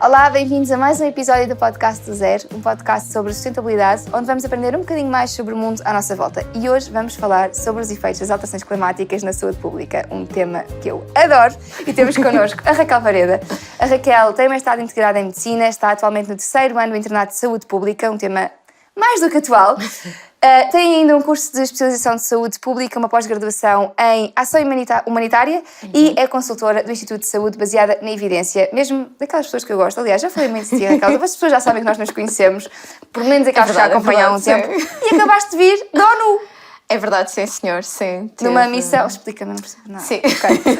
Olá, bem-vindos a mais um episódio do Podcast do Zero, um podcast sobre sustentabilidade, onde vamos aprender um bocadinho mais sobre o mundo à nossa volta. E hoje vamos falar sobre os efeitos das alterações climáticas na saúde pública, um tema que eu adoro, e temos connosco a Raquel Vareda. A Raquel tem mestrado integrado em Medicina, está atualmente no 3º ano do Internato de Saúde Pública, um tema mais do que atual. Tem ainda um curso de especialização de saúde pública, uma pós-graduação em ação humanitária e é consultora do Instituto de Saúde baseada na evidência, mesmo daquelas pessoas que eu gosto. Aliás, já falei muito de ti, Raquel, as pessoas já sabem que nós nos conhecemos, por menos aquelas que já acompanham há um tempo. E acabaste de vir da ONU. É verdade, sim senhor, sim. Numa missão, explica-me, não percebo nada. Sim. Okay.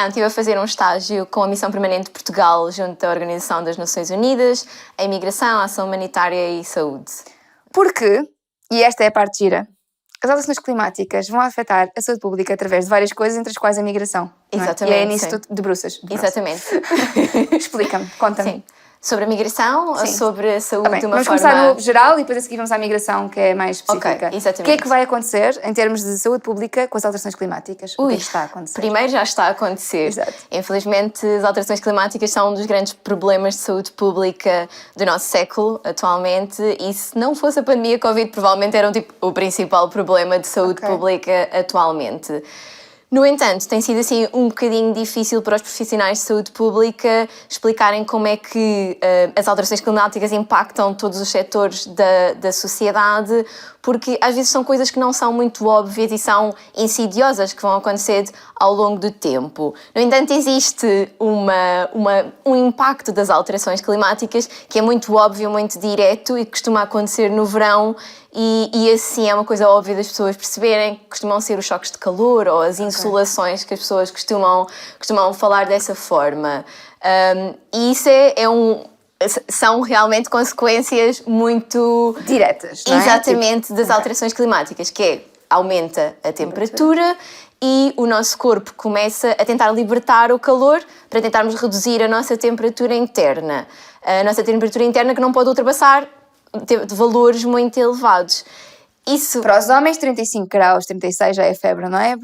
Estive a fazer um estágio com a Missão Permanente de Portugal junto da Organização das Nações Unidas, a Imigração, a Ação Humanitária e Saúde. Porque, e esta é a parte gira, as alterações climáticas vão afetar a saúde pública através de várias coisas, entre as quais a migração. Exatamente. E é nisso que tu debruças. Exatamente. Explica-me, conta-me. Sim. Sobre a migração ou sobre a saúde de uma vamos forma... começar no geral e depois a seguir vamos à migração, que é mais específica. Ok, exatamente. O que é que vai acontecer em termos de saúde pública com as alterações climáticas? O que é que está a acontecer? Primeiro já está a acontecer. Exato. Infelizmente, as alterações climáticas são um dos grandes problemas de saúde pública do nosso século, atualmente, e se não fosse a pandemia Covid, provavelmente era o principal problema de saúde pública atualmente. No entanto, tem sido assim um bocadinho difícil para os profissionais de saúde pública explicarem como é que as alterações climáticas impactam todos os setores da sociedade, porque às vezes são coisas que não são muito óbvias e são insidiosas que vão acontecer ao longo do tempo. No entanto, existe um impacto das alterações climáticas que é muito óbvio, muito direto e que costuma acontecer no verão e assim é uma coisa óbvia das pessoas perceberem, costumam ser os choques de calor ou as insolações que as pessoas costumam falar dessa forma. E isso são realmente consequências muito diretas, não é? Exatamente, das alterações climáticas, que é aumenta a temperatura e o nosso corpo começa a tentar libertar o calor para tentarmos reduzir a nossa temperatura interna. A nossa temperatura interna que não pode ultrapassar de valores muito elevados. Isso... Para os homens, 35 graus, 36 já é febre, não é?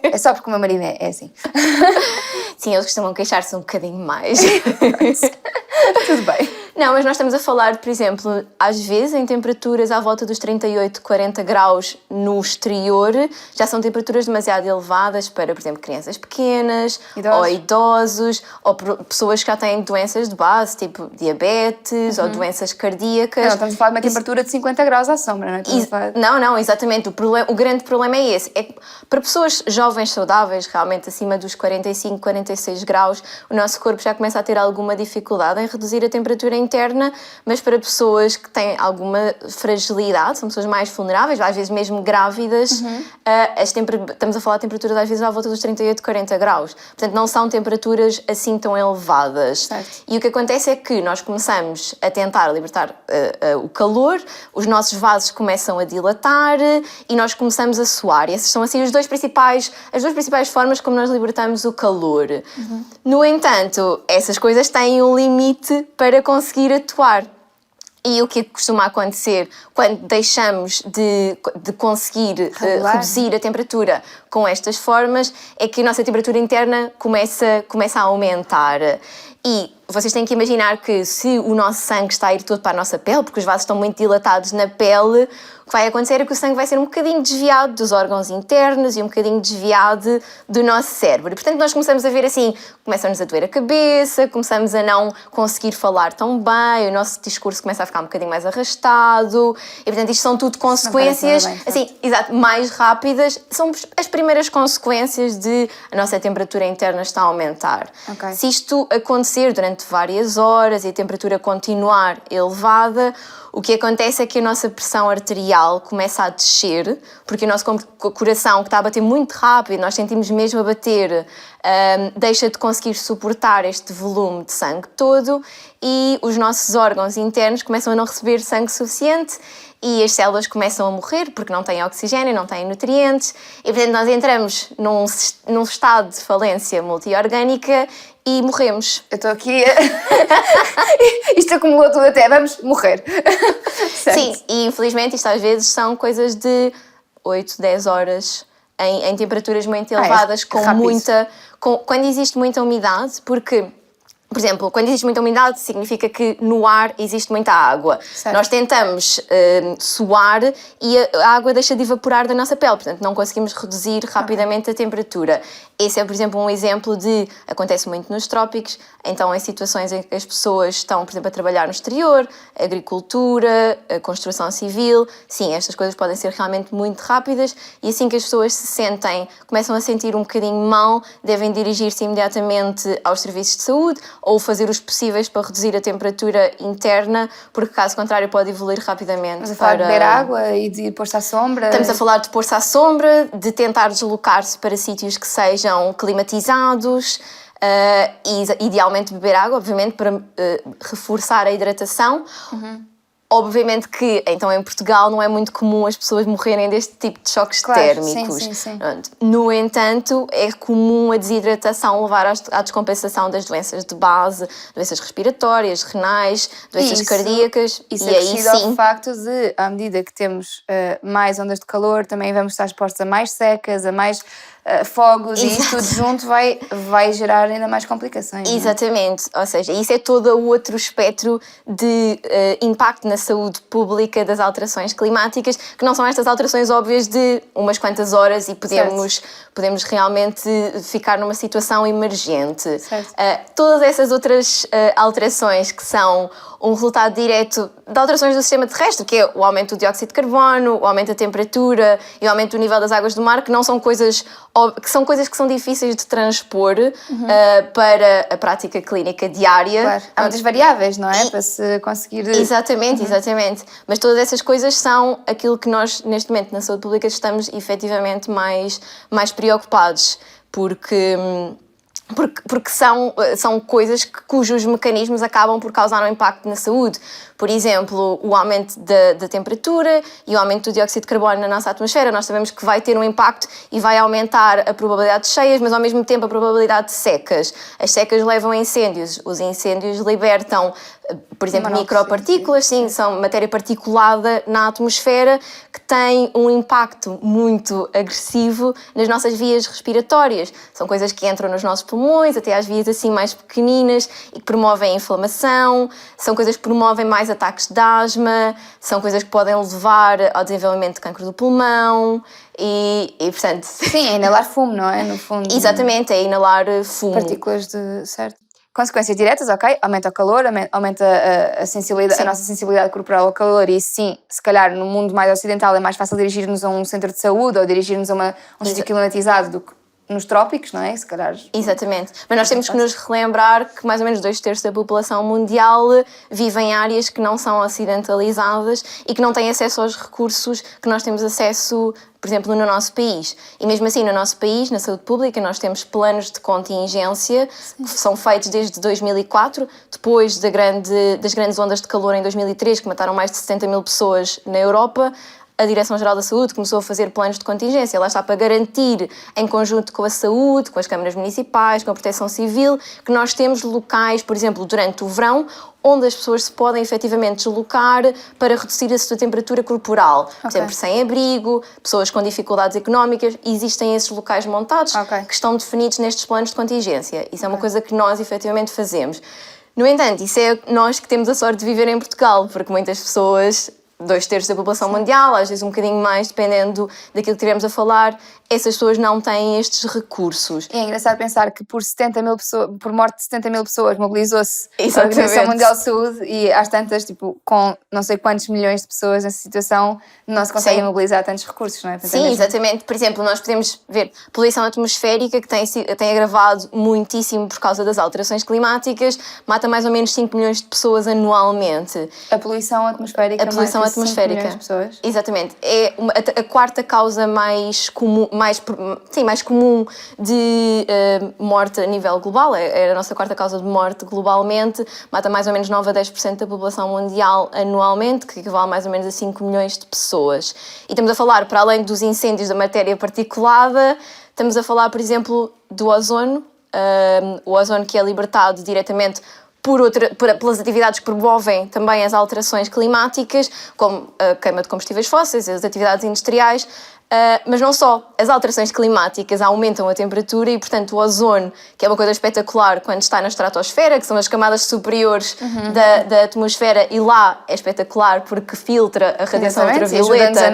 É só porque o meu marido é assim. Sim, eles costumam queixar-se um bocadinho mais. Tudo bem. Não, mas nós estamos a falar, por exemplo, às vezes em temperaturas à volta dos 38, 40 graus no exterior, já são temperaturas demasiado elevadas para, por exemplo, crianças pequenas, ou idosos, ou pessoas que já têm doenças de base, tipo diabetes, ou doenças cardíacas. Não, estamos a falar de uma temperatura de 50 graus à sombra, não é? Não, exatamente. O grande problema é esse. É que para pessoas jovens, saudáveis, realmente acima dos 45, 46 graus, o nosso corpo já começa a ter alguma dificuldade em reduzir a temperatura interna, mas para pessoas que têm alguma fragilidade, são pessoas mais vulneráveis, às vezes mesmo grávidas, estamos a falar de temperaturas às vezes à volta dos 38, 40 graus. Portanto, não são temperaturas assim tão elevadas. Certo. E o que acontece é que nós começamos a tentar libertar o calor, os nossos vasos começam a dilatar e nós começamos a suar. E essas são assim as duas principais formas como nós libertamos o calor. No entanto, essas coisas têm um limite para conseguir atuar. E o que costuma acontecer quando deixamos de conseguir reduzir a temperatura com estas formas é que a nossa temperatura interna começa a aumentar. E vocês têm que imaginar que se o nosso sangue está a ir todo para a nossa pele, porque os vasos estão muito dilatados na pele, o que vai acontecer é que o sangue vai ser um bocadinho desviado dos órgãos internos e um bocadinho desviado do nosso cérebro. Portanto, nós começamos a ver assim, começa-nos a doer a cabeça, começamos a não conseguir falar tão bem, o nosso discurso começa a ficar um bocadinho mais arrastado, e portanto isto são tudo consequências, mais rápidas, são as primeiras consequências de a nossa temperatura interna está a aumentar. Se isto acontecer durante várias horas e a temperatura continuar elevada, o que acontece é que a nossa pressão arterial começa a descer, porque o nosso coração, que está a bater muito rápido, nós sentimos mesmo a bater, deixa de conseguir suportar este volume de sangue todo e os nossos órgãos internos começam a não receber sangue suficiente e as células começam a morrer porque não têm oxigênio, não têm nutrientes e, portanto, nós entramos num estado de falência multiorgânica e morremos. Eu estou aqui... Isto acumulou tudo até, vamos morrer. Sim, e infelizmente isto às vezes são coisas de 8, 10 horas em temperaturas muito elevadas, quando existe muita umidade, porque Por exemplo, quando existe muita umidade, significa que no ar existe muita água. Certo. Nós tentamos suar e a água deixa de evaporar da nossa pele, portanto não conseguimos reduzir rapidamente a temperatura. Esse é, por exemplo, um exemplo de... Acontece muito nos trópicos, então em situações em que as pessoas estão, por exemplo, a trabalhar no exterior, agricultura, a construção civil, sim, estas coisas podem ser realmente muito rápidas e assim que as pessoas se sentem, começam a sentir um bocadinho mal, devem dirigir-se imediatamente aos serviços de saúde ou fazer os possíveis para reduzir a temperatura interna, porque caso contrário pode evoluir rapidamente. Estamos a falar de beber água e de pôr-se à sombra? Estamos a falar de pôr-se à sombra, de tentar deslocar-se para sítios que sejam climatizados, e idealmente beber água, obviamente, para reforçar a hidratação. Obviamente que, então, em Portugal não é muito comum as pessoas morrerem deste tipo de choques térmicos. Sim. No entanto, é comum a desidratação levar à descompensação das doenças de base, doenças respiratórias, renais, doenças cardíacas. Isso e aí acrescido sim, ao facto de, à medida que temos mais ondas de calor, também vamos estar expostos a mais secas, a mais fogos, e isso tudo junto vai gerar ainda mais complicações. Exatamente, ou seja, isso é todo o outro espectro de impacto na saúde pública das alterações climáticas, que não são estas alterações óbvias de umas quantas horas e podemos realmente ficar numa situação emergente. Todas essas outras alterações que são um resultado direto de alterações do sistema terrestre, que é o aumento do dióxido de carbono, o aumento da temperatura e o aumento do nível das águas do mar, que não são coisas que são difíceis de transpor para a prática clínica diária. Claro. Há muitas variáveis, não é? Para se conseguir... Exatamente. Mas todas essas coisas são aquilo que nós, neste momento, na saúde pública, estamos efetivamente mais preocupados, porque são coisas cujos mecanismos acabam por causar um impacto na saúde. Por exemplo, o aumento da temperatura e o aumento do dióxido de carbono na nossa atmosfera. Nós sabemos que vai ter um impacto e vai aumentar a probabilidade de cheias, mas ao mesmo tempo a probabilidade de secas. As secas levam a incêndios. Os incêndios libertam, por exemplo, micropartículas, são matéria particulada na atmosfera que tem um impacto muito agressivo nas nossas vias respiratórias. São coisas que entram nos nossos pulmões, até às vias assim mais pequeninas e que promovem a inflamação, são coisas que promovem mais ataques de asma, são coisas que podem levar ao desenvolvimento de cancro do pulmão e portanto... Sim, é inalar fumo, não é? No fundo... Exatamente, é inalar fumo. Partículas de... Certo. Consequências diretas, ok, aumenta o calor, aumenta a nossa sensibilidade corporal ao calor e sim, se calhar no mundo mais ocidental é mais fácil dirigir-nos a um centro de saúde ou dirigir-nos a um sítio climatizado do que nos trópicos, não é? Se calhar... Exatamente. Mas nós temos que nos relembrar que mais ou menos 2/3 da população mundial vive em áreas que não são ocidentalizadas e que não têm acesso aos recursos que nós temos acesso, por exemplo, no nosso país. E mesmo assim, no nosso país, na saúde pública, nós temos planos de contingência que são feitos desde 2004, depois das grandes ondas de calor em 2003, que mataram mais de 70 mil pessoas na Europa. A Direção-Geral da Saúde começou a fazer planos de contingência. Lá está para garantir, em conjunto com a saúde, com as câmaras municipais, com a proteção civil, que nós temos locais, por exemplo, durante o verão, onde as pessoas se podem efetivamente deslocar para reduzir a sua temperatura corporal. Por exemplo, sem abrigo, pessoas com dificuldades económicas, existem esses locais montados que estão definidos nestes planos de contingência. Isso é uma coisa que nós efetivamente fazemos. No entanto, isso é nós que temos a sorte de viver em Portugal, porque muitas pessoas... 2/3 da população mundial, às vezes um bocadinho mais, dependendo daquilo que estivermos a falar, essas pessoas não têm estes recursos. É engraçado pensar que por morte de 70 mil pessoas mobilizou-se a Organização Mundial de Saúde e às tantas, com não sei quantos milhões de pessoas nessa situação, não se conseguem mobilizar tantos recursos, não é? Portanto, exatamente. Por exemplo, nós podemos ver poluição atmosférica que tem agravado muitíssimo por causa das alterações climáticas, mata mais ou menos 5 milhões de pessoas anualmente. A poluição atmosférica mata 5 milhões de pessoas? Exatamente. É a quarta causa mais comum de morte a nível global, é a nossa quarta causa de morte globalmente, mata mais ou menos 9 a 10% da população mundial anualmente, que equivale mais ou menos a 5 milhões de pessoas. E estamos a falar, para além dos incêndios da matéria particulada, estamos a falar, por exemplo, do ozono, o ozono que é libertado diretamente pelas atividades que promovem também as alterações climáticas, como a queima de combustíveis fósseis, as atividades industriais. Mas não só, as alterações climáticas aumentam a temperatura e, portanto, o ozono, que é uma coisa espetacular quando está na estratosfera, que são as camadas superiores da atmosfera, e lá é espetacular porque filtra a radiação ultravioleta.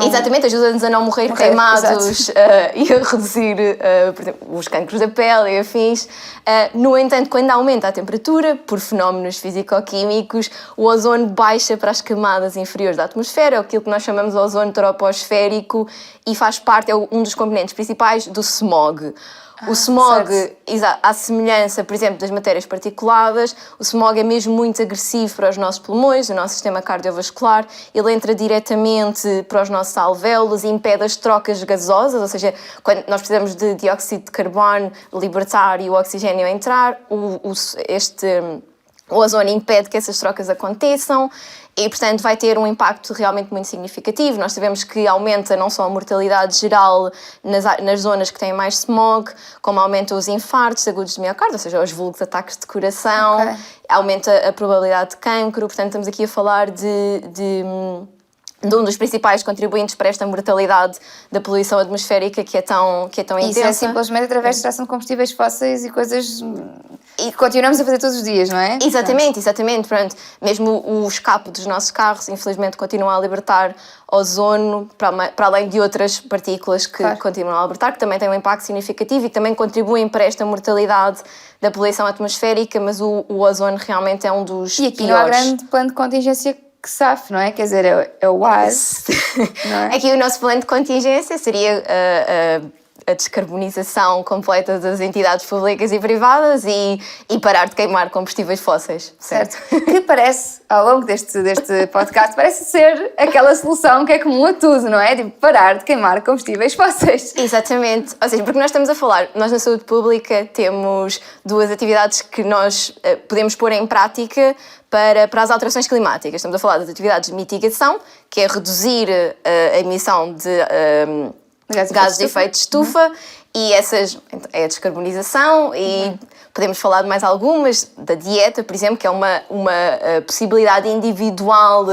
Exatamente, ajuda-nos a não morrer queimados e a reduzir, por exemplo, os cancros da pele e afins. No entanto, quando aumenta a temperatura, por fenómenos físico-químicos, o ozono baixa para as camadas inferiores da atmosfera, aquilo que nós chamamos de ozono troposférico, e faz parte, é um dos componentes principais do smog. O smog, à semelhança, por exemplo, das matérias particuladas, o smog é mesmo muito agressivo para os nossos pulmões, o nosso sistema cardiovascular, ele entra diretamente para os nossos alvéolos e impede as trocas gasosas, ou seja, quando nós precisamos de dióxido de carbono libertar e o oxigênio entrar, o ozono impede que essas trocas aconteçam e, portanto, vai ter um impacto realmente muito significativo. Nós sabemos que aumenta não só a mortalidade geral nas zonas que têm mais smog, como aumenta os infartos agudos de miocárdio, ou seja, os vulgos ataques de coração, aumenta a probabilidade de cancro. Portanto, estamos aqui a falar de um dos principais contribuintes para esta mortalidade da poluição atmosférica que é tão intensa. Isso é simplesmente através da extração de combustíveis fósseis e coisas que continuamos a fazer todos os dias, não é? Exatamente. Pronto. Mesmo o escape dos nossos carros, infelizmente, continua a libertar ozono, para além de outras partículas que continuam a libertar, que também têm um impacto significativo e também contribuem para esta mortalidade da poluição atmosférica, mas o ozono realmente é um dos piores. E aqui não há grande plano de contingência que safe, não é? Quer dizer, é o ar. Não é? Aqui o nosso plano de contingência seria a descarbonização completa das entidades públicas e privadas e parar de queimar combustíveis fósseis. Certo. Que parece, ao longo deste podcast, parece ser aquela solução que é comum a tudo, não é? Tipo, parar de queimar combustíveis fósseis. Exatamente. Ou seja, porque nós estamos a falar, nós na saúde pública temos duas atividades que nós podemos pôr em prática para as alterações climáticas. Estamos a falar das atividades de mitigação, que é reduzir a emissão de gases de efeito de estufa, e essas é a descarbonização, e podemos falar de mais algumas, da dieta, por exemplo, que é uma possibilidade individual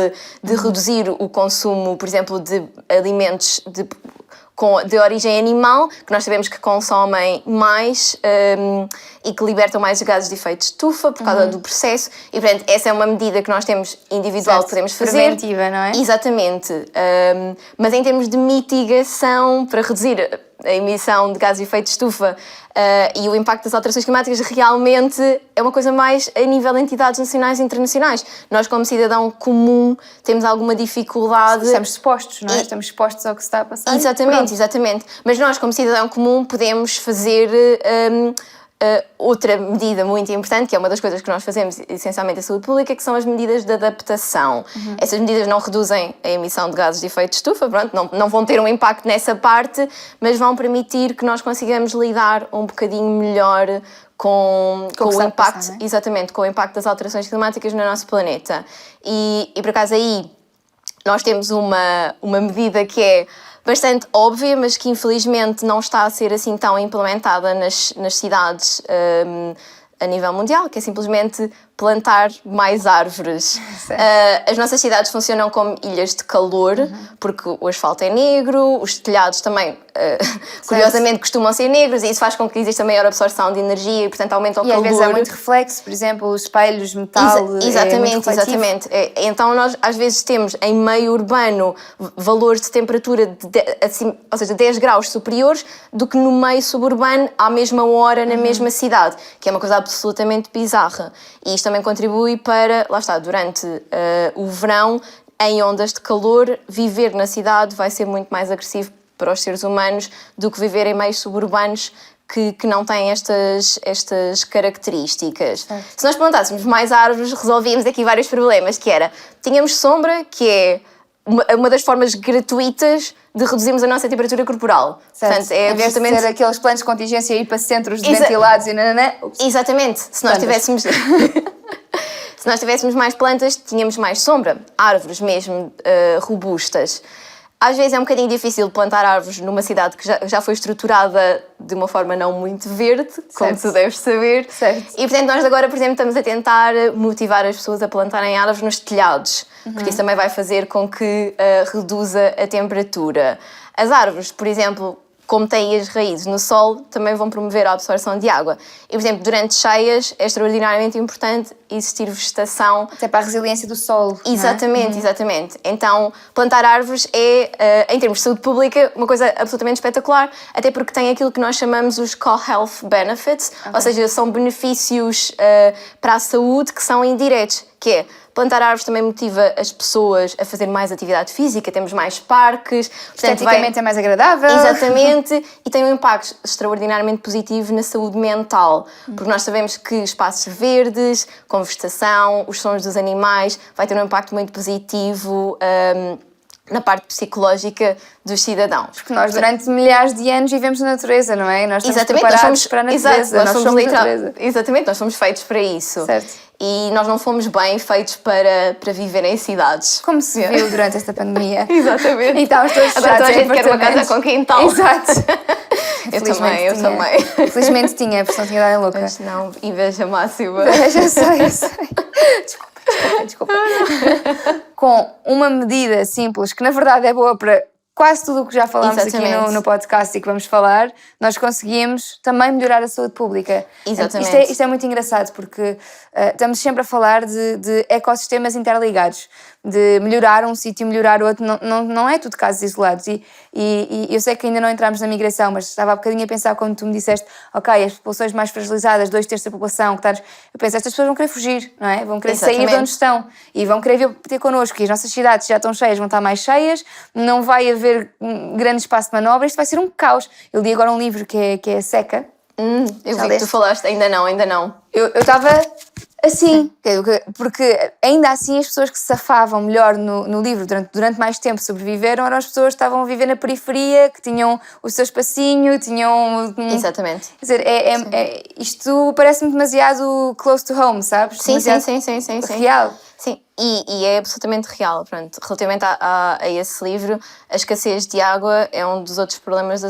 de reduzir o consumo, por exemplo, de alimentos de origem animal, que nós sabemos que consomem mais e que libertam mais gases de efeito de estufa por causa do processo. E, portanto, essa é uma medida que nós temos individual que podemos fazer. Preventiva, não é? Exatamente. Mas em termos de mitigação, para reduzir a emissão de gases de efeito de estufa e o impacto das alterações climáticas, realmente é uma coisa mais a nível de entidades nacionais e internacionais. Nós, como cidadão comum, temos alguma dificuldade. Estamos expostos, não é? Estamos expostos ao que se está a passar. Exatamente. Mas nós, como cidadão comum, podemos fazer outra medida muito importante, que é uma das coisas que nós fazemos essencialmente na saúde pública, que são as medidas de adaptação. Essas medidas não reduzem a emissão de gases de efeito de estufa, pronto, não vão ter um impacto nessa parte, mas vão permitir que nós consigamos lidar um bocadinho melhor com o impacto, passar, exatamente, com o impacto das alterações climáticas no nosso planeta. E por acaso aí nós temos uma medida que é bastante óbvia, mas que infelizmente não está a ser assim tão implementada nas cidades a nível mundial, que é simplesmente plantar mais árvores. As nossas cidades funcionam como ilhas de calor, porque o asfalto é negro, os telhados também, curiosamente, costumam ser negros, e isso faz com que exista maior absorção de energia e, portanto, aumenta o calor. E às vezes há muito reflexo, por exemplo, os espelhos, metal. Exatamente. Então, nós às vezes temos em meio urbano valores de temperatura ou seja, 10 graus superiores do que no meio suburbano à mesma hora na mesma cidade, que é uma coisa absolutamente bizarra. E isto também contribui para, lá está, durante o verão, em ondas de calor, viver na cidade vai ser muito mais agressivo para os seres humanos do que viver em meios suburbanos que não têm estas características. Se nós plantássemos mais árvores, resolvíamos aqui vários problemas, que era, tínhamos sombra, que é uma das formas gratuitas de reduzirmos a nossa temperatura corporal. Portanto, em vez de ter aqueles planos de contingência e ir para centros ventilados e nananã. Exatamente. Se nós tivéssemos mais plantas, tínhamos mais sombra. Árvores mesmo robustas. Às vezes é um bocadinho difícil plantar árvores numa cidade que já foi estruturada de uma forma não muito verde, como tu deves saber. Certo. E, portanto, nós agora, por exemplo, estamos a tentar motivar as pessoas a plantarem árvores nos telhados, porque isso também vai fazer com que reduza a temperatura. As árvores, por exemplo, como têm as raízes no solo, também vão promover a absorção de água. E, por exemplo, durante cheias é extraordinariamente importante existir vegetação. Até para a resiliência do solo. Exatamente, exatamente. Então, plantar árvores é, em termos de saúde pública, uma coisa absolutamente espetacular, até porque tem aquilo que nós chamamos os co-health benefits, ou seja, são benefícios para a saúde que são indiretos, que é plantar árvores também motiva as pessoas a fazer mais atividade física, temos mais parques. Esteticamente é mais agradável. Exatamente, e tem um impacto extraordinariamente positivo na saúde mental, porque nós sabemos que espaços verdes, com vegetação, os sons dos animais, vai ter um impacto muito positivo na parte psicológica dos cidadãos. Porque nós durante milhares de anos vivemos na natureza, não é? Nós estamos preparados para a natureza. Nós somos natureza. Exatamente, nós somos feitos para isso. Certo. E nós não fomos bem feitos para viver em cidades. Como se viu durante esta pandemia. Exatamente. E estávamos todos agora toda a gente quer uma casa com quintal. Exato. Eu também. Felizmente tinha, porque não tinha dado em louca. Mas não, inveja máxima. Eu sei. Desculpa. Com uma medida simples, que na verdade é boa para quase tudo o que já falámos aqui no podcast e que vamos falar, nós conseguimos também melhorar a saúde pública. Exatamente. Isto é muito engraçado porque estamos sempre a falar de ecossistemas interligados, de melhorar um sítio, melhorar outro, não é tudo casos isolados. E eu sei que ainda não entramos na migração, mas estava há bocadinho a pensar quando tu me disseste, ok, as populações mais fragilizadas, 2/3 da população, eu penso, estas pessoas vão querer fugir, não é? Vão querer sair de onde estão e vão querer vir ter connosco, e as nossas cidades já estão cheias, vão estar mais cheias, não vai haver grande espaço de manobra, isto vai ser um caos. Eu li agora um livro que é Seca. Eu vi que tu falaste, ainda não. Eu estava assim, porque ainda assim as pessoas que se safavam melhor no livro durante mais tempo sobreviveram, eram as pessoas que estavam a viver na periferia, que tinham o seu espacinho, tinham... Exatamente. Quer dizer, isto parece-me demasiado close to home, sabes? Sim. Real. Sim, e é absolutamente real. Pronto, relativamente a esse livro, a escassez de água é um dos outros problemas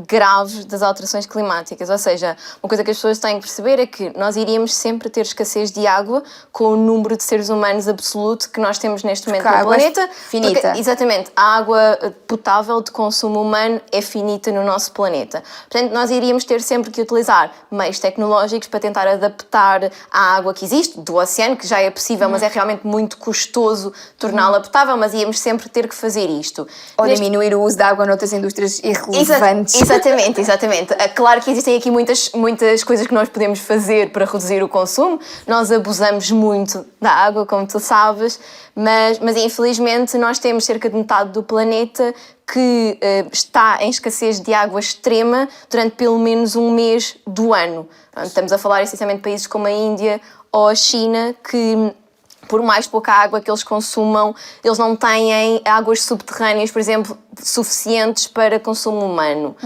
graves das alterações climáticas. Ou seja, uma coisa que as pessoas têm que perceber é que nós iríamos sempre ter escassez de água com o número de seres humanos absoluto que nós temos neste momento no planeta. Finita. Porque, exatamente, a água potável de consumo humano é finita no nosso planeta. Portanto, nós iríamos ter sempre que utilizar meios tecnológicos para tentar adaptar a água que existe, do oceano, que já é possível, mas é realmente muito custoso torná-la potável, mas íamos sempre ter que fazer isto. Ou diminuir o uso da água noutras indústrias irrelevantes. Exatamente. Claro que existem aqui muitas coisas que nós podemos fazer para reduzir o consumo. Nós abusamos muito da água, como tu sabes, mas infelizmente nós temos cerca de metade do planeta que está em escassez de água extrema durante pelo menos um mês do ano. Estamos a falar essencialmente de países como a Índia ou a China, que por mais pouca água que eles consumam, eles não têm águas subterrâneas, por exemplo, suficientes para consumo humano.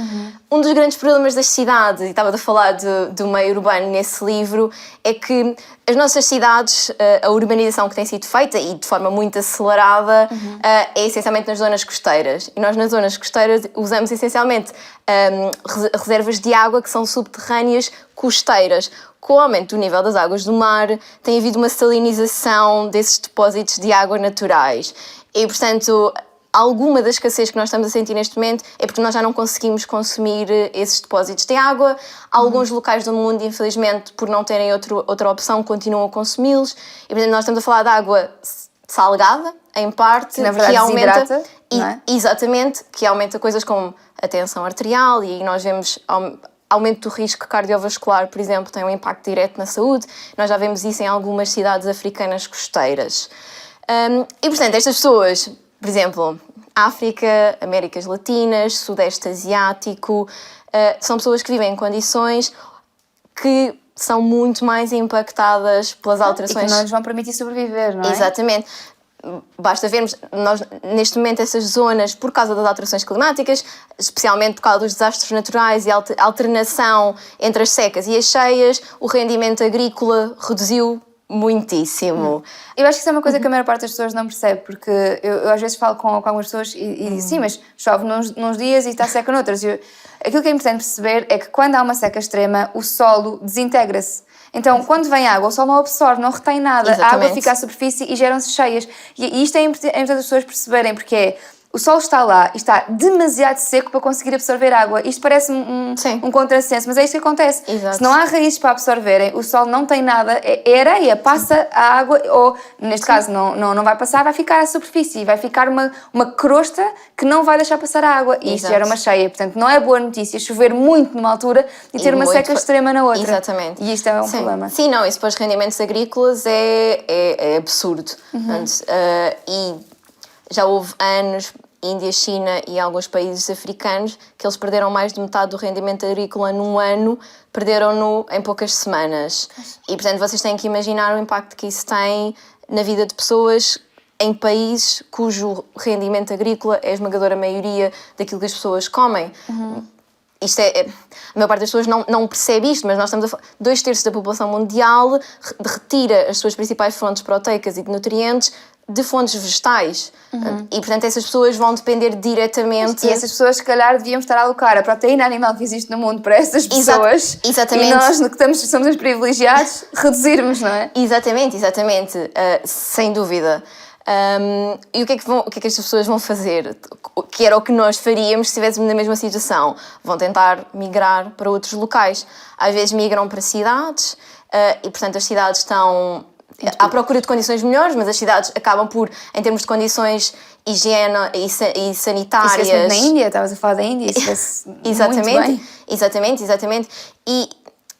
Um dos grandes problemas das cidades, e estava a falar do meio urbano nesse livro, é que as nossas cidades, a urbanização que tem sido feita, e de forma muito acelerada, é essencialmente nas zonas costeiras. E nós nas zonas costeiras usamos essencialmente reservas de água que são subterrâneas costeiras. Com o aumento do nível das águas do mar, tem havido uma salinização desses depósitos de água naturais. E, portanto, alguma da escassez que nós estamos a sentir neste momento é porque nós já não conseguimos consumir esses depósitos de água. Alguns locais do mundo, infelizmente, por não terem outra opção, continuam a consumi-los. E, portanto, nós estamos a falar de água salgada, em parte, que na verdade desidrata, não é? Exatamente, que aumenta coisas como a tensão arterial, e nós vemos aumento do risco cardiovascular, por exemplo, tem um impacto direto na saúde. Nós já vemos isso em algumas cidades africanas costeiras. E, portanto, estas pessoas, por exemplo, África, Américas Latinas, Sudeste Asiático, são pessoas que vivem em condições que são muito mais impactadas pelas alterações. E que não lhes vão permitir sobreviver, não é? Exatamente. Basta vermos, nós, neste momento, essas zonas, por causa das alterações climáticas, especialmente por causa dos desastres naturais e alternação entre as secas e as cheias, o rendimento agrícola reduziu muitíssimo. Eu acho que isso é uma coisa que a maior parte das pessoas não percebe, porque eu às vezes falo com algumas pessoas e digo, sim, mas chove nos dias e está seca noutros. Aquilo que é importante perceber é que quando há uma seca extrema, o solo desintegra-se. Então, quando vem água, o sol não absorve, não retém nada. Exatamente. A água fica à superfície e geram-se cheias. E isto é importante as pessoas perceberem, porque o sol está lá e está demasiado seco para conseguir absorver água. Isto parece um contrassenso, mas é isto que acontece. Exato. Se não há raízes para absorverem, o sol não tem nada, é areia, passa a água, ou neste caso não vai passar, vai ficar à superfície, vai ficar uma crosta que não vai deixar passar a água. E isto gera uma cheia. Portanto, não é boa notícia chover muito numa altura e ter uma seca extrema na outra. Exatamente. E isto é um problema. Sim, não, isso para os rendimentos agrícolas é absurdo. Portanto, e já houve anos, Índia, China e alguns países africanos, que eles perderam mais de metade do rendimento agrícola num ano, perderam-no em poucas semanas. E, portanto, vocês têm que imaginar o impacto que isso tem na vida de pessoas em países cujo rendimento agrícola é a esmagadora maioria daquilo que as pessoas comem. Isto a maior parte das pessoas não percebe isto, mas nós estamos a falar, 2/3 da população mundial retira as suas principais fontes proteicas e de nutrientes de fontes vegetais. E, portanto, essas pessoas vão depender diretamente... E essas pessoas, se calhar, devíamos estar a alocar a proteína animal que existe no mundo para essas pessoas. Exatamente. E nós, que somos os privilegiados, reduzirmos, não é? Exatamente. Sem dúvida. E o que é que estas pessoas vão fazer? Que era o que nós faríamos se estivéssemos na mesma situação. Vão tentar migrar para outros locais. Às vezes migram para cidades e, portanto, as cidades estão à procura de condições melhores, mas as cidades acabam por, em termos de condições higiene e sanitárias... Isso na Índia, estavas a falar da Índia, isso muito bem. Exatamente.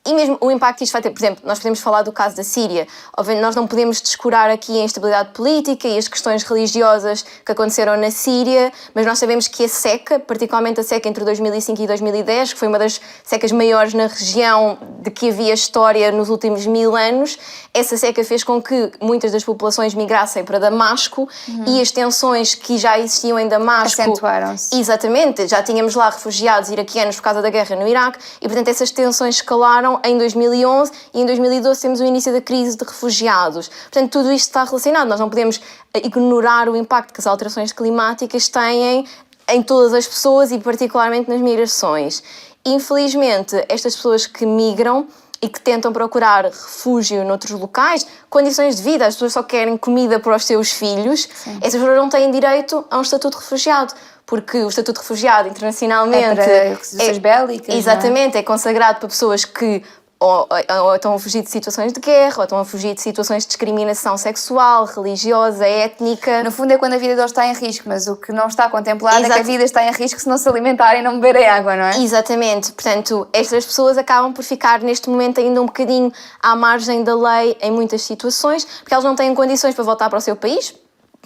E mesmo o impacto que isto vai ter, por exemplo, nós podemos falar do caso da Síria. Obviamente, nós não podemos descurar aqui a instabilidade política e as questões religiosas que aconteceram na Síria, mas nós sabemos que a seca, particularmente a seca entre 2005 e 2010, que foi uma das secas maiores na região de que havia história nos últimos 1000 anos, essa seca fez com que muitas das populações migrassem para Damasco e as tensões que já existiam em Damasco... acentuaram-se. Exatamente. Já tínhamos lá refugiados iraquianos por causa da guerra no Iraque e, portanto, essas tensões escalaram em 2011 e em 2012 temos o início da crise de refugiados. Portanto, tudo isto está relacionado. Nós não podemos ignorar o impacto que as alterações climáticas têm em todas as pessoas e particularmente nas migrações. Infelizmente, estas pessoas que migram e que tentam procurar refúgio noutros locais, condições de vida, as pessoas só querem comida para os seus filhos, essas pessoas não têm direito a um estatuto de refugiado. Porque o Estatuto de Refugiado internacionalmente... É para situações bélicas, exatamente, é consagrado para pessoas que ou estão a fugir de situações de guerra, ou estão a fugir de situações de discriminação sexual, religiosa, étnica. No fundo é quando a vida deles está em risco, mas o que não está contemplado é que a vida está em risco se não se alimentarem e não beberem água, não é? Exatamente. Portanto, estas pessoas acabam por ficar neste momento ainda um bocadinho à margem da lei em muitas situações, porque elas não têm condições para voltar para o seu país,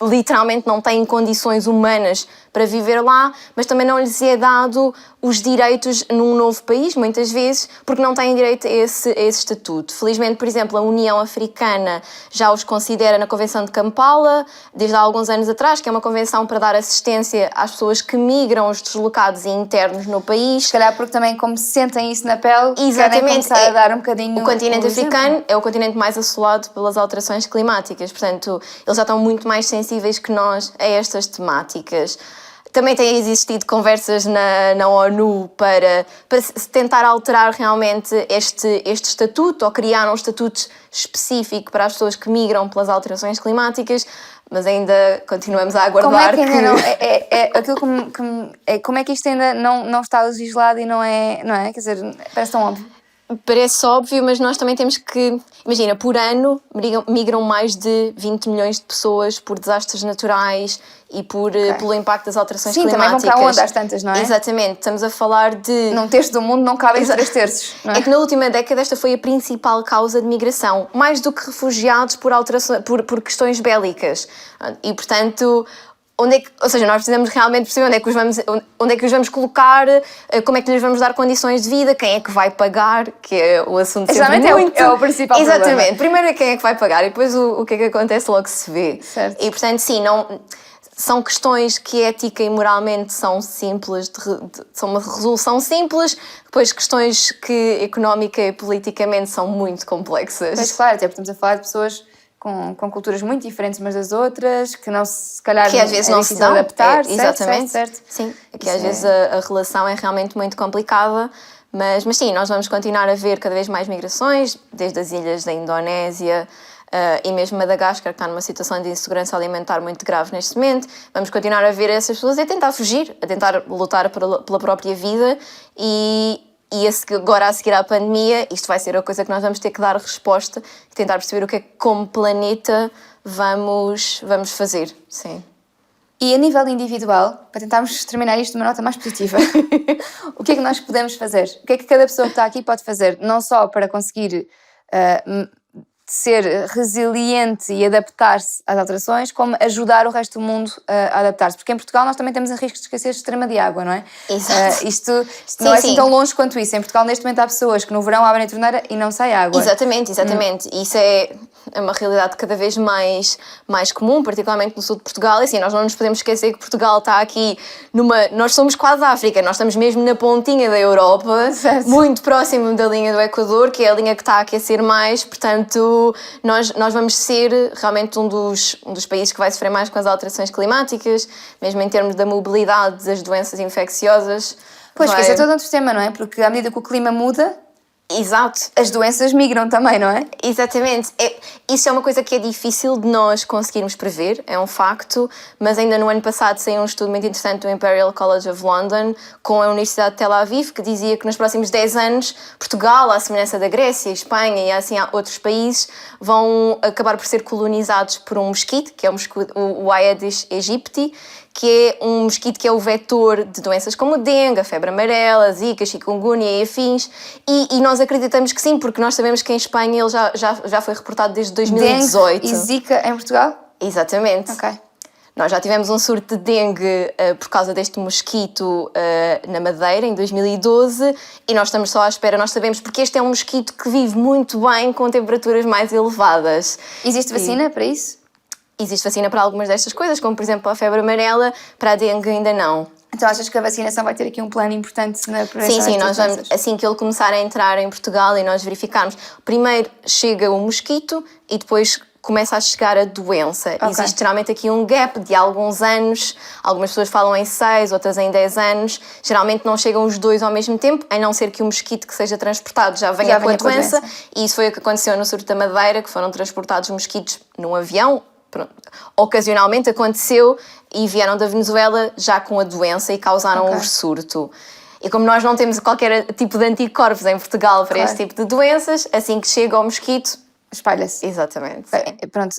literalmente não têm condições humanas para viver lá, mas também não lhes é dado os direitos num novo país, muitas vezes, porque não têm direito a esse estatuto. Felizmente, por exemplo, a União Africana já os considera na Convenção de Kampala, desde há alguns anos atrás, que é uma convenção para dar assistência às pessoas que migram, os deslocados e internos no país. Se calhar porque também, como sentem isso na pele, querem começar a dar um bocadinho... O continente africano é o continente mais assolado pelas alterações climáticas, portanto, eles já estão muito mais sensíveis que nós a estas temáticas. Também têm existido conversas na ONU para tentar alterar realmente este estatuto ou criar um estatuto específico para as pessoas que migram pelas alterações climáticas, mas ainda continuamos a aguardar. Como é que ainda não... como é que isto ainda não está legislado e não é? Quer dizer, parece tão óbvio. Parece óbvio, mas nós também temos que... Imagina, por ano migram mais de 20 milhões de pessoas por desastres naturais e pelo impacto das alterações climáticas. Sim, também vão para onde às tantas, não é? Exatamente. Estamos a falar de... Num terço do mundo não cabem 3/3, não é? É que na última década esta foi a principal causa de migração, mais do que refugiados por questões bélicas. E, portanto... ou seja, nós precisamos realmente perceber onde é que os vamos colocar, como é que lhes vamos dar condições de vida, quem é que vai pagar, que é o assunto sempre muito... é o principal problema. Exatamente. Primeiro é quem é que vai pagar e depois o que é que acontece logo se vê. Certo. E, portanto, sim, são questões que ética e moralmente são simples, são uma resolução simples, depois questões que económica e politicamente são muito complexas. Pois claro, até porque estamos a falar de pessoas com culturas muito diferentes umas das outras, que não se calhar que às vezes não se dão adaptar, exatamente, certo. Sim, que às vezes a relação é realmente muito complicada, mas sim, nós vamos continuar a ver cada vez mais migrações, desde as ilhas da Indonésia, e mesmo Madagascar, que está numa situação de insegurança alimentar muito grave neste momento. Vamos continuar a ver essas pessoas e a tentar fugir, a tentar lutar pela própria vida agora a seguir à pandemia, isto vai ser a coisa que nós vamos ter que dar resposta e tentar perceber o que é que como planeta vamos fazer, sim. E a nível individual, para tentarmos terminar isto de uma nota mais positiva, o que é que nós podemos fazer? O que é que cada pessoa que está aqui pode fazer? Não só para conseguir ser resiliente e adaptar-se às alterações, como ajudar o resto do mundo a adaptar-se. Porque em Portugal nós também temos a risco de esquecer o sistema de água, não é? Exato. Isto não é assim tão longe quanto isso. Em Portugal, neste momento, há pessoas que no verão abrem a torneira e não sai água. Exatamente. Isso é uma realidade cada vez mais comum, particularmente no sul de Portugal. E assim, nós não nos podemos esquecer que Portugal está aqui nós somos quase África, nós estamos mesmo na pontinha da Europa, certo, muito próximo da linha do Equador, que é a linha que está a aquecer mais, portanto nós vamos ser realmente um dos países que vai sofrer mais com as alterações climáticas, mesmo em termos da mobilidade das doenças infecciosas. Pois, que esse é todo outro tema, não é? Porque à medida que o clima muda, exato, as doenças migram também, não é? Exatamente. Isso é uma coisa que é difícil de nós conseguirmos prever, é um facto, mas ainda no ano passado saiu um estudo muito interessante do Imperial College of London com a Universidade de Tel Aviv, que dizia que nos próximos 10 anos Portugal, à semelhança da Grécia, Espanha e assim outros países, vão acabar por ser colonizados por um mosquito, que é o Aedes aegypti, que é um mosquito que é o vetor de doenças como dengue, a febre amarela, zika, chikungunya e afins, e nós acreditamos que sim, porque nós sabemos que em Espanha ele já foi reportado desde 2018. Dengue e zika em Portugal? Exatamente. Ok. Nós já tivemos um surto de dengue por causa deste mosquito na Madeira, em 2012, e nós estamos só à espera, nós sabemos, porque este é um mosquito que vive muito bem com temperaturas mais elevadas. Existe vacina para isso? Existe vacina para algumas destas coisas, como por exemplo a febre amarela, para a dengue ainda não. Então achas que a vacinação vai ter aqui um plano importante na prevenção? Sim, nós vamos, assim que ele começar a entrar em Portugal e nós verificarmos, primeiro chega o mosquito e depois começa a chegar a doença. Okay. Existe geralmente aqui um gap de alguns anos, algumas pessoas falam em 6, outras em 10 anos, geralmente não chegam os dois ao mesmo tempo, a não ser que o mosquito que seja transportado já venha com a doença, e isso foi o que aconteceu no surto da Madeira, que foram transportados mosquitos num avião. Pronto. Ocasionalmente aconteceu e vieram da Venezuela já com a doença e causaram o surto. E como nós não temos qualquer tipo de anticorpos em Portugal para este tipo de doenças, assim que chega o mosquito, espalha-se. Exatamente. Pronto,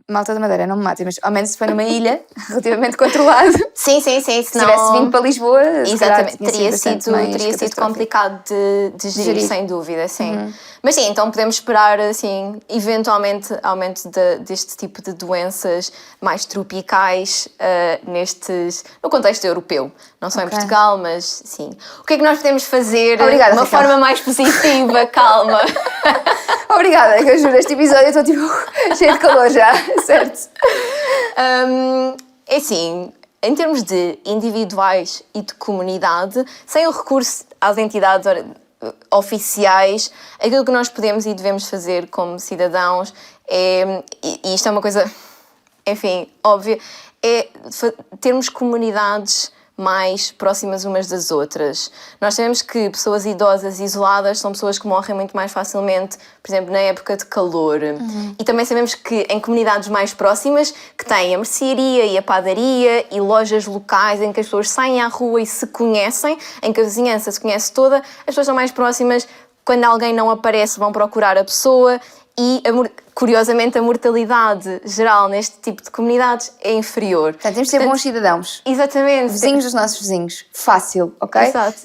Malta da Madeira, não me matem, mas ao menos se foi numa ilha relativamente controlado. Sim. Se tivesse vindo para Lisboa, exatamente, teria sido complicado de gerir, sem dúvida, sim. Mas sim, então podemos esperar, assim, eventualmente, aumento deste tipo de doenças mais tropicais no contexto europeu. Não só em Portugal, mas sim. O que é que nós podemos fazer Obrigada, de uma forma mais positiva, calma? Obrigada, é que eu juro, este episódio eu estou tipo cheio de calor já, certo? É assim, em termos de individuais e de comunidade, sem o recurso às entidades oficiais, aquilo que nós podemos e devemos fazer como cidadãos e isto é uma coisa, enfim, óbvia, é termos comunidades mais próximas umas das outras. Nós sabemos que pessoas idosas e isoladas são pessoas que morrem muito mais facilmente, por exemplo, na época de calor. E também sabemos que em comunidades mais próximas, que têm a mercearia e a padaria e lojas locais em que as pessoas saem à rua e se conhecem, em que a vizinhança se conhece toda, as pessoas são mais próximas. Quando alguém não aparece, vão procurar a pessoa e, curiosamente, a mortalidade geral neste tipo de comunidades é inferior. Portanto, temos de ser bons cidadãos. Exatamente. Vizinhos dos nossos vizinhos. Fácil, ok? Exato.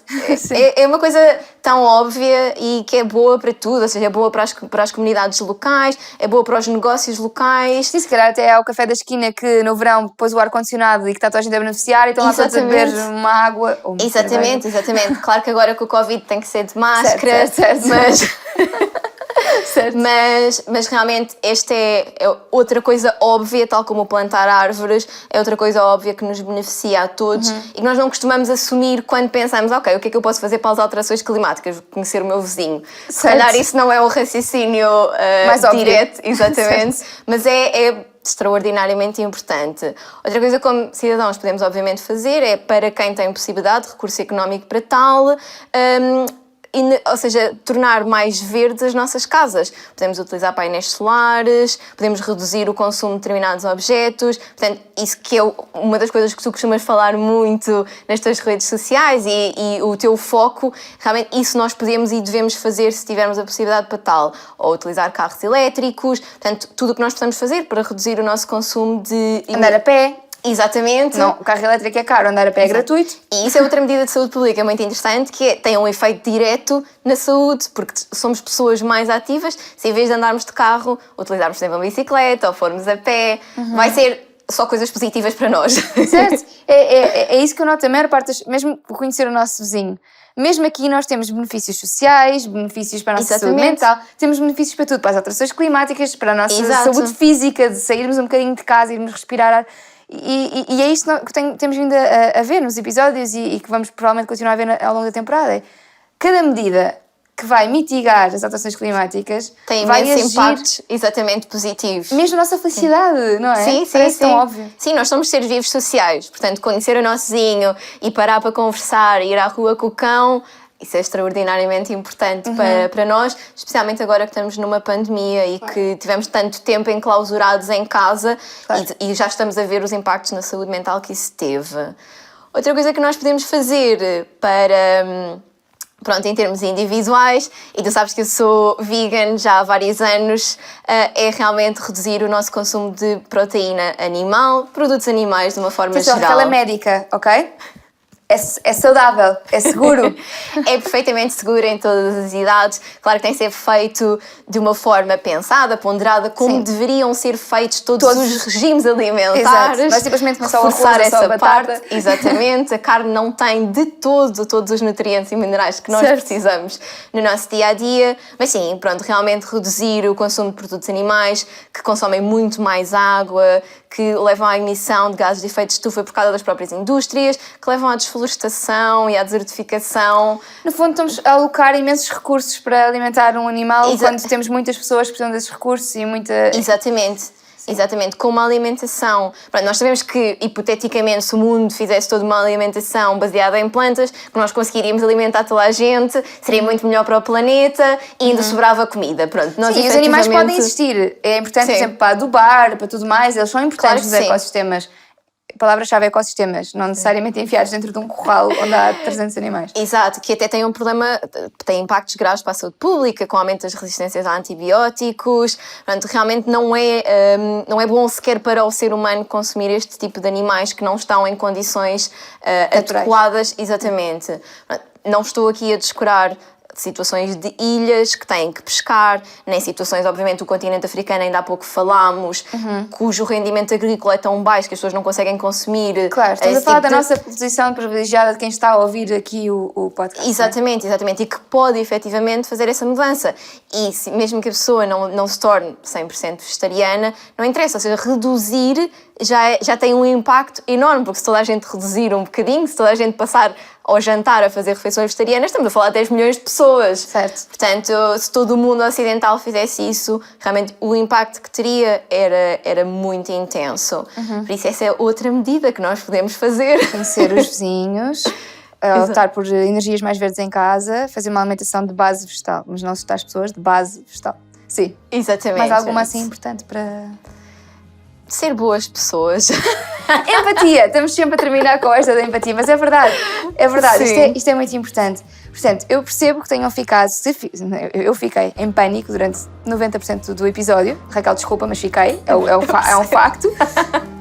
É uma coisa tão óbvia e que é boa para tudo, ou seja, é boa para as comunidades locais, é boa para os negócios locais. Sim, se calhar até há o café da esquina que no verão pôs o ar-condicionado e que está toda a gente a beneficiar e estão lá todos a beber uma água ou uma Exatamente. Claro que agora com o Covid tem que ser de máscara, certo. Mas realmente esta é outra coisa óbvia, tal como plantar árvores, é outra coisa óbvia que nos beneficia a todos e que nós não costumamos assumir quando pensamos, ok, o que é que eu posso fazer para as alterações climáticas? Conhecer o meu vizinho. Se calhar isso não é um raciocínio mais direto, exatamente, mas é extraordinariamente importante. Outra coisa como cidadãos podemos obviamente fazer é, para quem tem possibilidade de recurso económico para tal, ou seja, tornar mais verdes as nossas casas. Podemos utilizar painéis solares, podemos reduzir o consumo de determinados objetos. Portanto, isso que é uma das coisas que tu costumas falar muito nas tuas redes sociais e o teu foco, realmente isso nós podemos e devemos fazer se tivermos a possibilidade para tal. Ou utilizar carros elétricos, portanto, tudo o que nós podemos fazer para reduzir o nosso consumo de... Andar a pé. Exatamente. Não, o carro elétrico é caro, andar a pé é gratuito. E isso é outra medida de saúde pública muito interessante, que tem um efeito direto na saúde, porque somos pessoas mais ativas. Se em vez de andarmos de carro, utilizarmos sempre uma bicicleta ou formos a pé, vai ser só coisas positivas para nós. Certo? É isso que eu noto. A maior parte, mesmo conhecer o nosso vizinho, mesmo aqui nós temos benefícios sociais, benefícios para a nossa saúde mental, temos benefícios para tudo, para as alterações climáticas, para a nossa saúde física, de sairmos um bocadinho de casa, irmos respirar ar. E é isto que temos vindo a ver nos episódios e que vamos provavelmente continuar a ver ao longo da temporada. Cada medida que vai mitigar as alterações climáticas tem vai imensos agir impactos exatamente positivos. Mesmo a nossa felicidade, não é? Sim. Parece tão óbvio. Sim, nós somos seres vivos sociais, portanto, conhecer o nosso vizinho e parar para conversar, ir à rua com o cão, isso é extraordinariamente importante para nós, especialmente agora que estamos numa pandemia e que tivemos tanto tempo enclausurados em casa e já estamos a ver os impactos na saúde mental que isso teve. Outra coisa que nós podemos fazer para... Pronto, em termos individuais, e tu sabes que eu sou vegan já há vários anos, é realmente reduzir o nosso consumo de proteína animal, produtos animais de uma forma geral. Aquela médica, ok? É saudável, é seguro. É perfeitamente seguro em todas as idades. Claro que tem que ser feito de uma forma pensada, ponderada, como deveriam ser feitos todos os regimes alimentares. Exato. Não é simplesmente só o arroz, essa só a batata. parte. Exatamente. A carne não tem de todos os nutrientes e minerais que nós precisamos no nosso dia-a-dia. Mas sim, pronto, realmente reduzir o consumo de produtos animais que consomem muito mais água, que levam à emissão de gases de efeito de estufa por causa das próprias indústrias, que levam à desflorestação e à desertificação. No fundo, estamos a alocar imensos recursos para alimentar um animal quando temos muitas pessoas que precisam desses recursos e muita... Exatamente, com uma alimentação. Pronto, nós sabemos que, hipoteticamente, se o mundo fizesse toda uma alimentação baseada em plantas, que nós conseguiríamos alimentar toda a gente, seria muito melhor para o planeta e ainda sobrava comida. Pronto, nós os animais podem existir. É importante, por exemplo, para adubar, para tudo mais, eles são importantes nos ecossistemas. A palavra-chave é ecossistemas, não necessariamente enfiados dentro de um corral onde há 300 animais. Exato, que até tem um problema, tem impactos graves para a saúde pública, com aumento das resistências a antibióticos. Portanto, realmente não é bom sequer para o ser humano consumir este tipo de animais que não estão em condições adequadas. Exatamente. Não estou aqui a descurar situações de ilhas que têm que pescar, nem situações, obviamente, do continente africano, ainda há pouco falámos, cujo rendimento agrícola é tão baixo que as pessoas não conseguem consumir. Claro, estamos a falar da nossa posição privilegiada de quem está a ouvir aqui o podcast. Exatamente, e que pode efetivamente fazer essa mudança. E mesmo que a pessoa não se torne 100% vegetariana, não interessa, ou seja, reduzir já tem um impacto enorme, porque se toda a gente reduzir um bocadinho, se toda a gente passar ao jantar a fazer refeições vegetarianas, estamos a falar de 10 milhões de pessoas. Certo. Portanto, se todo o mundo ocidental fizesse isso, realmente o impacto que teria era muito intenso. Por isso essa é outra medida que nós podemos fazer. Conhecer os vizinhos, optar por energias mais verdes em casa, fazer uma alimentação de base vegetal, mas não assustar as pessoas, de base vegetal. Sim. Exatamente. Mas alguma assim importante para... ser boas pessoas. Empatia, estamos sempre a terminar com esta da empatia, mas é verdade, isto é muito importante. Portanto, eu percebo que tenham ficado, eu fiquei em pânico durante 90% do episódio, Raquel, desculpa, mas fiquei, é um facto.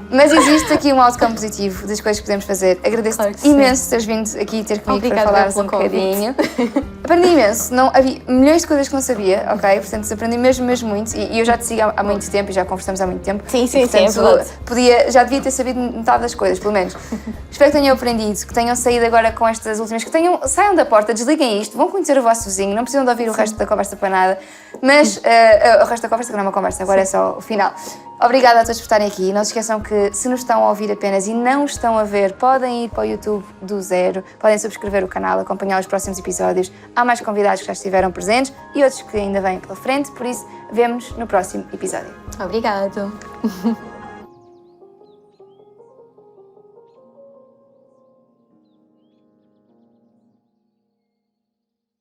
Mas existe aqui um outcome positivo das coisas que podemos fazer. Agradeço-te imenso teres vindo aqui ter comigo para falares um bocadinho. Aprendi imenso. Havia milhões de coisas que não sabia, ok? Portanto, aprendi mesmo muito. E eu já te sigo há muito tempo e já conversamos há muito tempo. Sim, portanto, já devia ter sabido metade das coisas, pelo menos. Espero que tenham aprendido, que tenham saído agora com estas últimas, saiam da porta, desliguem isto, vão conhecer o vosso vizinho, não precisam de ouvir o resto da conversa para nada. Mas o resto da conversa que não é uma conversa, agora é só o final. Obrigada a todos por estarem aqui. Não se esqueçam que se nos estão a ouvir apenas e não estão a ver, podem ir para o YouTube do Zero, podem subscrever o canal, acompanhar os próximos episódios. Há mais convidados que já estiveram presentes e outros que ainda vêm pela frente, por isso, vemo-nos no próximo episódio. Obrigado.